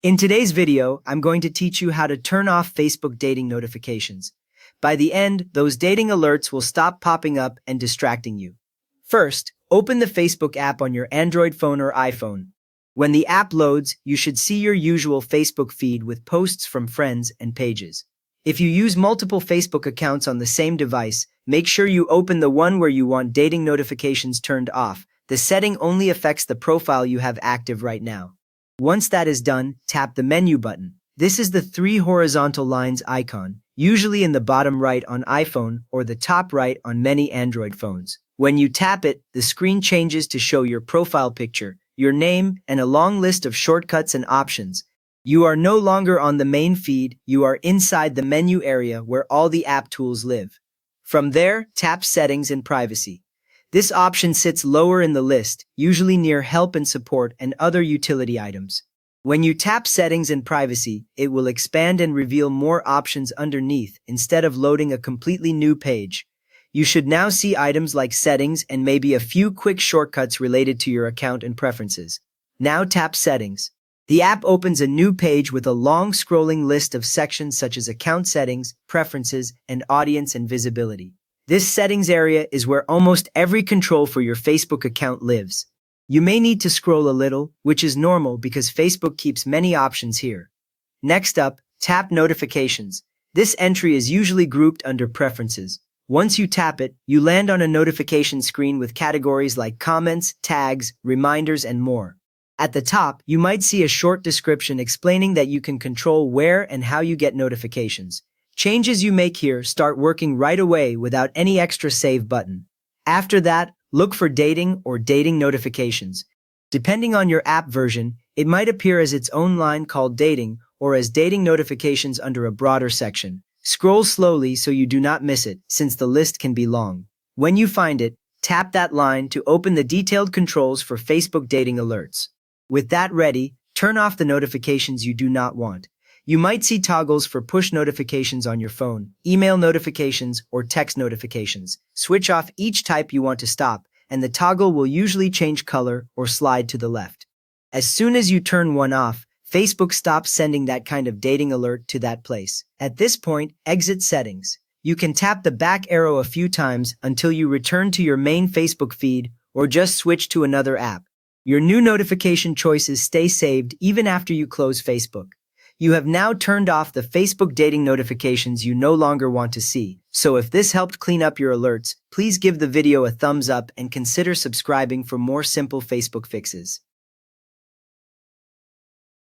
In today's video, I'm going to teach you how to turn off Facebook dating notifications. By the end, those dating alerts will stop popping up and distracting you. First, open the Facebook app on your Android phone or iPhone. When the app loads, you should see your usual Facebook feed with posts from friends and pages. If you use multiple Facebook accounts on the same device, make sure you open the one where you want dating notifications turned off. The setting only affects the profile you have active right now. Once that is done, tap the menu button. This is the three horizontal lines icon, usually in the bottom right on iPhone or the top right on many Android phones. When you tap it, the screen changes to show your profile picture, your name, and a long list of shortcuts and options. You are no longer on the main feed, you are inside the menu area where all the app tools live. From there, tap Settings and Privacy. This option sits lower in the list, usually near Help and Support and other utility items. When you tap Settings and Privacy, it will expand and reveal more options underneath instead of loading a completely new page. You should now see items like Settings and maybe a few quick shortcuts related to your account and preferences. Now tap Settings. The app opens a new page with a long scrolling list of sections such as Account Settings, Preferences, and Audience and Visibility. This settings area is where almost every control for your Facebook account lives. You may need to scroll a little, which is normal because Facebook keeps many options here. Next up, tap Notifications. This entry is usually grouped under Preferences. Once you tap it, you land on a notification screen with categories like comments, tags, reminders, and more. At the top, you might see a short description explaining that you can control where and how you get notifications. Changes you make here start working right away without any extra save button. After that, look for dating or dating notifications. Depending on your app version, it might appear as its own line called dating or as dating notifications under a broader section. Scroll slowly so you do not miss it, since the list can be long. When you find it, tap that line to open the detailed controls for Facebook dating alerts. With that ready, turn off the notifications you do not want. You might see toggles for push notifications on your phone, email notifications, or text notifications. Switch off each type you want to stop, and the toggle will usually change color or slide to the left. As soon as you turn one off, Facebook stops sending that kind of dating alert to that place. At this point, exit Settings. You can tap the back arrow a few times until you return to your main Facebook feed or just switch to another app. Your new notification choices stay saved even after you close Facebook. You have now turned off the Facebook dating notifications you no longer want to see. So if this helped clean up your alerts, please give the video a thumbs up and consider subscribing for more simple Facebook fixes.